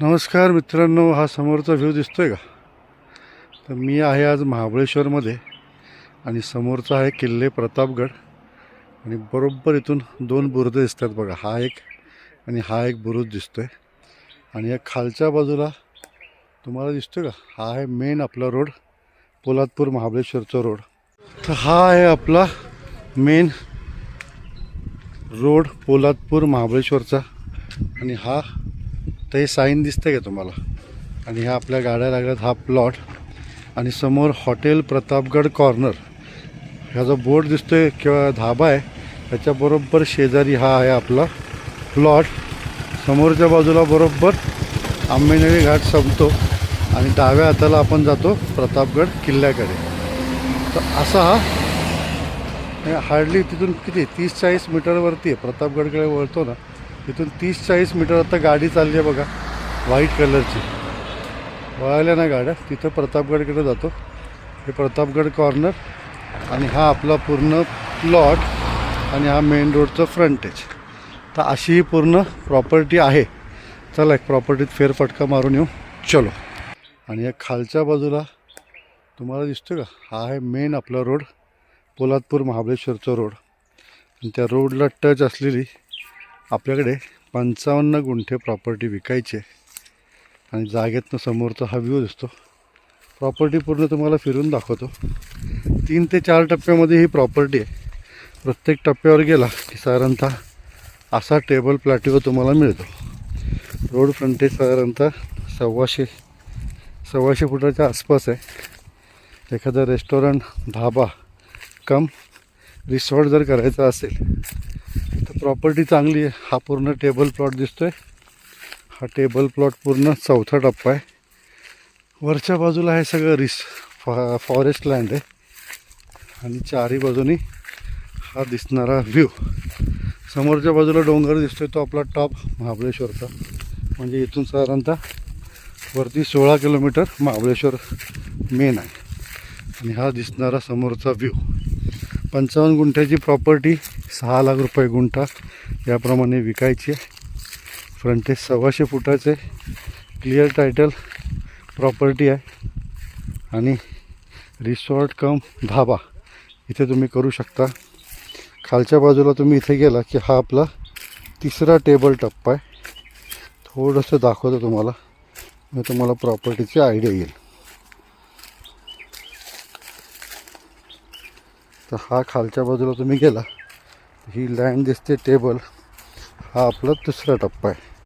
नमस्कार मित्रांनो, हा समोरचा व्ह्यू दिसतोय का? तर मी आहे आज महाबळेश्वरमध्ये आणि समोरचा आहे किल्ले प्रतापगड. आणि बरोबर इथून दोन बुरुज दिसतात बघा, हा एक आणि हा एक बुरुज दिसतोय. आणि या खालच्या बाजूला तुम्हाला दिसतोय का, हा आहे मेन आपला रोड, पोलादपूर महाबळेश्वरचा रोड. तर हा आहे आपला मेन रोड पोलादपूर महाबळेश्वरचा. आणि हा तर हे साईन दिसतंय का तुम्हाला? आणि ह्या आपल्या गाड्या लागल्यात, हा प्लॉट. आणि समोर हॉटेल प्रतापगड कॉर्नर ह्या जो बोर्ड दिसतोय किंवा धाबा आहे त्याच्याबरोबर शेजारी हा आहे आपला प्लॉट. समोरच्या बाजूला बरोबर आंबेनळी घाट संपतो आणि डाव्या हाताला आपण जातो प्रतापगड किल्ल्याकडे. तर असा हा हार्डली तिथून किती 30-40 मीटरवरती आहे. प्रतापगडकडे वळतो ना, तिथून 30-40 मीटर आता गाडी चालली आहे बघा, व्हाईट कलरची. वळाल्या ना गाड्या, तिथं प्रतापगडकडे जातो. हे प्रतापगड कॉर्नर आणि हा आपला पूर्ण प्लॉट आणि हा मेन रोडचं फ्रंटेज. तर अशी ही पूर्ण प्रॉपर्टी आहे. चला एक प्रॉपर्टीत फेरफटका मारून येऊ, चलो. आणि या खालच्या बाजूला तुम्हाला दिसतो का, हा आहे मेन आपला रोड पोलादपूर महाबळेश्वरचा रोड. आणि त्या रोडला टच असलेली आपल्याकडे 55 गुंठे प्रॉपर्टी विकायची आहे. आणि जागेतनं समोरचा हा व्ह्यू दिसतो. प्रॉपर्टी पूर्ण तुम्हाला फिरून दाखवतो. 3 ते 4 टप्प्यामध्ये ही प्रॉपर्टी आहे. प्रत्येक टप्प्यावर गेला की साधारणतः असा टेबल प्लॅटिओ तुम्हाला मिळतो. रोड फ्रंटेज साधारणतः 125 फुटाच्या आसपास आहे. एखादा रेस्टॉरंट, धाबा कम रिसॉर्ट जर करायचा असेल तर प्रॉपर्टी चांगली आहे. हा पूर्ण टेबल प्लॉट दिसतोय. हा टेबल प्लॉट पूर्ण 4था टप्पा आहे. वरच्या बाजूला हे सगळं फॉरेस्ट लँड आहे. आणि चारही बाजूनी हा दिसणारा व्ह्यू. समोरच्या बाजूला डोंगर दिसतोय, तो आपला टॉप महाबळेश्वरचा. म्हणजे इथून साधारणतः वरती 16 किलोमीटर महाबळेश्वर मेन आहे. आणि हा दिसणारा समोरचा व्ह्यू. 55 गुंठ्याची प्रॉपर्टी 6 लाख रुपये गुंठा याप्रमाणे विकायची आहे. फ्रंटेज 125 फुटाचे क्लिअर टायटल प्रॉपर्टी आहे. आणि रिसॉर्ट कम धाबा इथे तुम्ही करू शकता. खालच्या बाजूला तुम्ही इथे गेला की हा आपला 3रा टेबल टप्पा आहे. थोडंसं दाखवतो तुम्हाला, मी तुम्हाला प्रॉपर्टीची आयडिया येईल. तर हा खालच्या बाजूला तुम्ही गेला ही लँड दिसते टेबल, हा आपला 3रा टप्पा आहे.